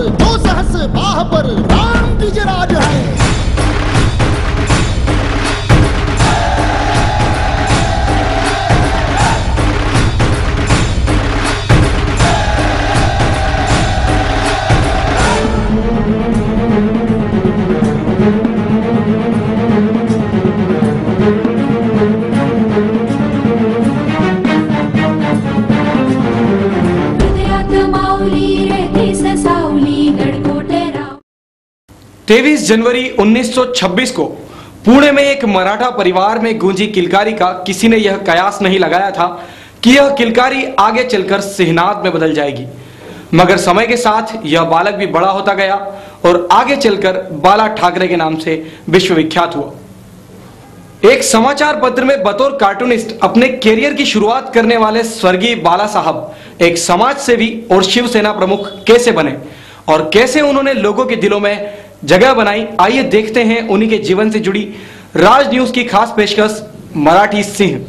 पर, दो सहस बाह पर राम विजयराज है। तेईस जनवरी 1926 को पुणे में एक मराठा परिवार में गूंजी किलकारी का किसी ने यह कयास नहीं लगाया था कि यह किलकारी आगे चलकर सिहनाद में बदल जाएगी। मगर समय के साथ यह बालक भी बड़ा होता गया और आगे चलकर बाला ठाकरे के नाम से विश्वविख्यात हुआ। एक समाचार पत्र में बतौर कार्टूनिस्ट अपने कैरियर की शुरुआत करने वाले स्वर्गीय बाला साहब एक समाज सेवी और शिवसेना प्रमुख कैसे बने और कैसे उन्होंने लोगों के दिलों में जगह बनाई, आइए देखते हैं उन्हीं के जीवन से जुड़ी राज न्यूज की खास पेशकश मराठी सिंह।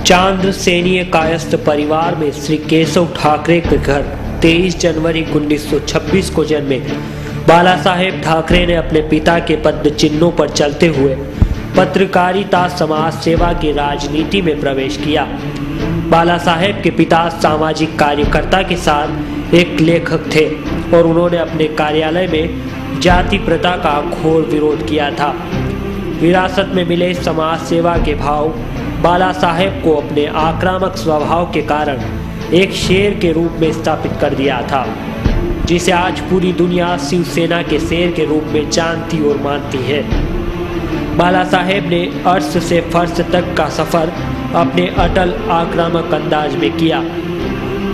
चांद्र सेनीय कायस्थ परिवार में श्री केशव ठाकरे के घर 23 जनवरी 1926 को जन्मे बाला साहेब ठाकरे ने अपने पिता के पद चिन्हों पर चलते हुए पत्रकारिता समाज सेवा की राजनीति में प्रवेश किया। बाला साहेब के पिता सामाजिक कार्यकर्ता के साथ एक लेखक थे और उन्होंने अपने कार्यालय में जाति प्रथा का घोर विरोध किया था। विरासत में मिले समाज सेवा के भाव बाला साहेब को अपने आक्रामक स्वभाव के कारण एक शेर के रूप में स्थापित कर दिया था, जिसे आज पूरी दुनिया शिवसेना के शेर के रूप में जानती और मानती है। बाला साहेब ने अर्श से फर्श तक का सफर अपने अटल आक्रामक अंदाज में किया।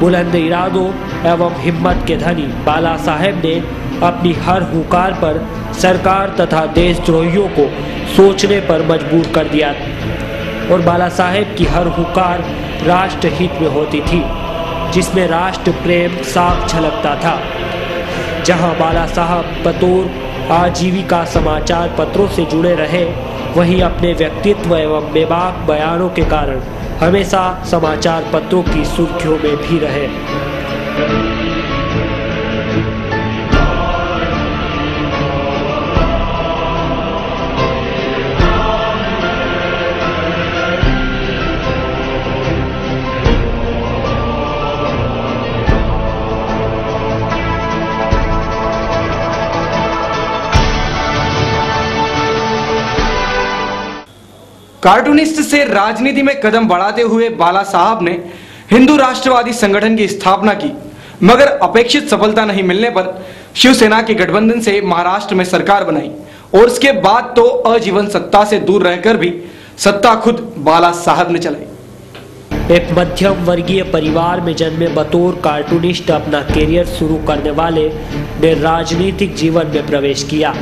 बुलंद इरादों एवं हिम्मत के धनी बाला साहेब ने अपनी हर हुकार पर सरकार तथा देशद्रोहियों को सोचने पर मजबूर कर दिया और बाला साहेब की हर हुकार राष्ट्र हित में होती थी, जिसमें राष्ट्र प्रेम साफ झलकता था। जहां बाला साहब बतौर आजीविका समाचार पत्रों से जुड़े रहे, वहीं अपने व्यक्तित्व एवं बेबाक बयानों के कारण हमेशा समाचार पत्रों की सुर्खियों में भी रहे। कार्टूनिस्ट से राजनीति में कदम बढ़ाते हुए बाला साहब ने हिंदू राष्ट्रवादी संगठन की स्थापना की, मगर अपेक्षित सफलता नहीं मिलने पर शिवसेना के गठबंधन से महाराष्ट्र में सरकार बनाई और उसके बाद तो आजीवन सत्ता से दूर रहकर भी सत्ता खुद बाला साहब ने चलाई। एक मध्यम वर्गीय परिवार में जन्मे बतौर कार्टूनिस्ट अपना करियर शुरू करने वाले ने राजनीतिक जीवन में प्रवेश किया।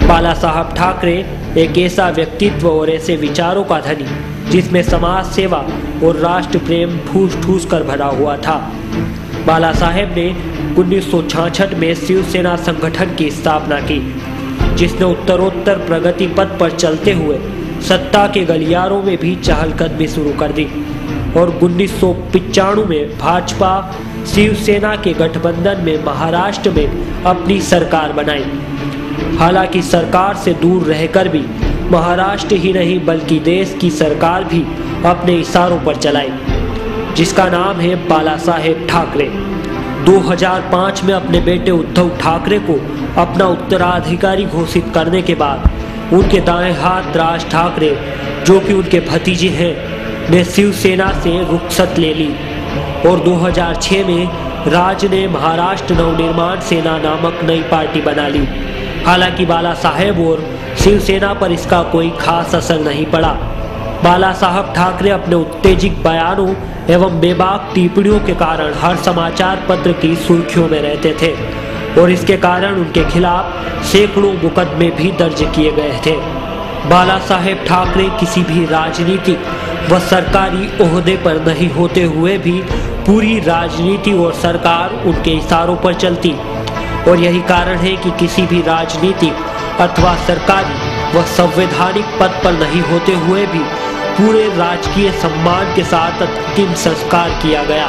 बाला साहब ठाकरे एक ऐसा व्यक्तित्व और ऐसे विचारों का धनी जिसमें समाज सेवा और राष्ट्र प्रेम ठूस ठूस कर भरा हुआ था। बाला साहेब ने 1966 में शिवसेना संगठन की स्थापना की, जिसने उत्तरोत्तर प्रगति पथ पर चलते हुए सत्ता के गलियारों में भी चहलकदमी शुरू कर दी और 1995 में भाजपा शिवसेना के गठबंधन में महाराष्ट्र में अपनी सरकार बनाई। हालांकि सरकार से दूर रहकर भी महाराष्ट्र ही नहीं बल्कि देश की सरकार भी अपने इशारों पर चलाई, जिसका नाम है बाला साहेब ठाकरे। 2005 में अपने बेटे उद्धव ठाकरे को अपना उत्तराधिकारी घोषित करने के बाद उनके दाएं हाथ राज ठाकरे, जो कि उनके भतीजे हैं, ने शिवसेना से रुखसत ले ली और 2006 में राज ने महाराष्ट्र नवनिर्माण सेना नामक नई पार्टी बना ली। हालांकि बाला साहेब और शिवसेना पर इसका कोई खास असर नहीं पड़ा। बाला साहब ठाकरे अपने उत्तेजित बयानों एवं बेबाक टिप्पणियों के कारण हर समाचार पत्र की सुर्खियों में रहते थे और इसके कारण उनके खिलाफ सैकड़ों मुकदमे भी दर्ज किए गए थे। बाला साहेब ठाकरे किसी भी राजनीतिक व सरकारी ओहदे पर नहीं होते हुए भी पूरी राजनीति और सरकार उनके इशारों पर चलती और यही कारण है कि किसी भी राजनीतिक अथवा सरकारी व संवैधानिक पद पर नहीं होते हुए भी पूरे राजकीय सम्मान के साथ अंतिम संस्कार किया गया।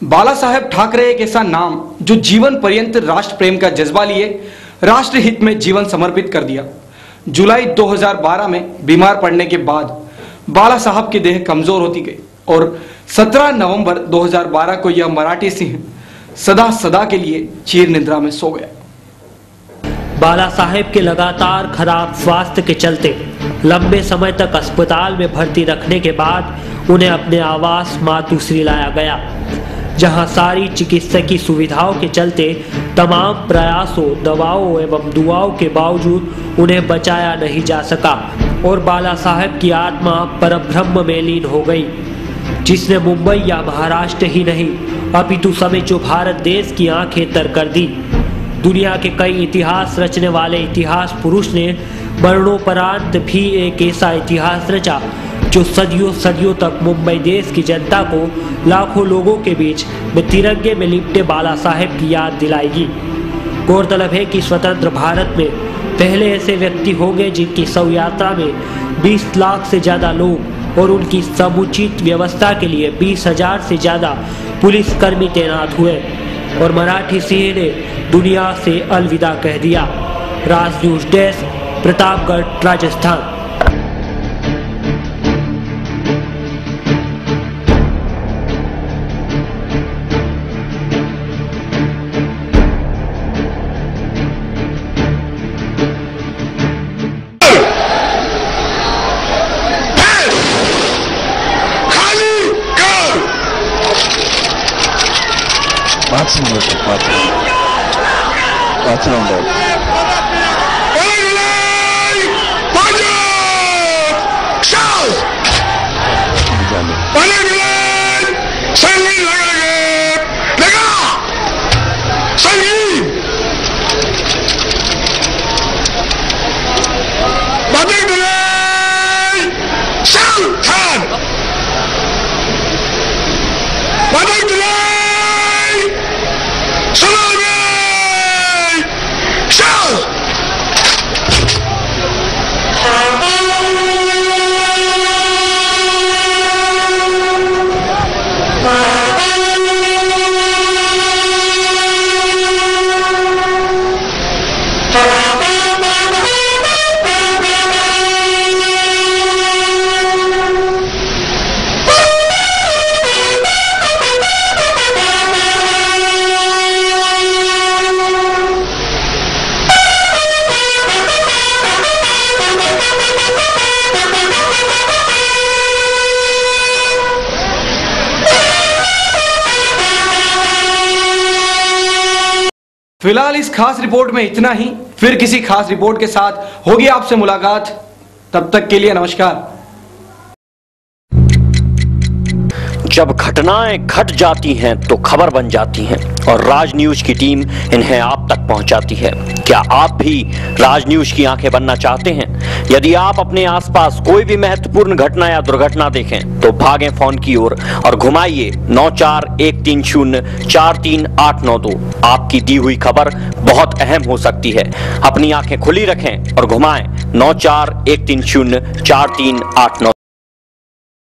बाला साहेब ठाकरे एक ऐसा नाम जो जीवन पर्यंत राष्ट्र प्रेम का जज्बा लिए राष्ट्र हित में जीवन समर्पित कर दिया। जुलाई 2012 में बीमार पड़ने के बाद बाला साहब की देह कमजोर होती गई और 17 नवंबर 2012 को यह मराठी सिंह सदा सदा के लिए चीर निद्रा में सो गया। बाला साहेब के लगातार खराब स्वास्थ्य के चलते लंबे समय तक अस्पताल में भर्ती रखने के बाद उन्हें अपने आवास मातुश्री लाया गया, जहां सारी चिकित्सकीय सुविधाओं के चलते तमाम प्रयासों, दवाओं एवं दुआओं के बावजूद उन्हें बचाया नहीं जा सका और बाला साहेब की आत्मा परब्रह्म में लीन हो गई, जिसने मुंबई या महाराष्ट्र ही नहीं अपितु समूचे भारत देश की आंखें तर कर दी। दुनिया के कई इतिहास रचने वाले इतिहास पुरुष ने मरणोपरांत भी एक ऐसा इतिहास रचा जो सदियों सदियों तक मुंबई देश की जनता को लाखों लोगों के बीच में तिरंगे में लिपटे बाला साहेब की याद दिलाएगी। गौरतलब है कि स्वतंत्र भारत में पहले ऐसे व्यक्ति होंगे जिनकी शव यात्रा में 20 लाख से ज्यादा लोग और उनकी समुचित व्यवस्था के लिए 20,000 से ज्यादा पुलिसकर्मी तैनात हुए और मराठी सिंह ने दुनिया से अलविदा कह दिया। राज न्यूज डेस्क, प्रतापगढ़, राजस्थान। पाच नंबर फिलहाल इस खास रिपोर्ट में इतना ही। फिर किसी खास रिपोर्ट के साथ होगी आपसे मुलाकात। तब तक के लिए नमस्कार। जब घटनाएं घट जाती हैं तो खबर बन जाती हैं और राज न्यूज की टीम इन्हें आप तक पहुंचाती है। क्या आप भी राज न्यूज की आंखें बनना चाहते हैं? यदि आप अपने आसपास कोई भी महत्वपूर्ण घटना या दुर्घटना देखें तो भागें फोन की ओर और घुमाइए 9413043892। आपकी दी हुई खबर बहुत अहम हो सकती है। अपनी आंखें खुली रखें और घुमाएं 9413043892।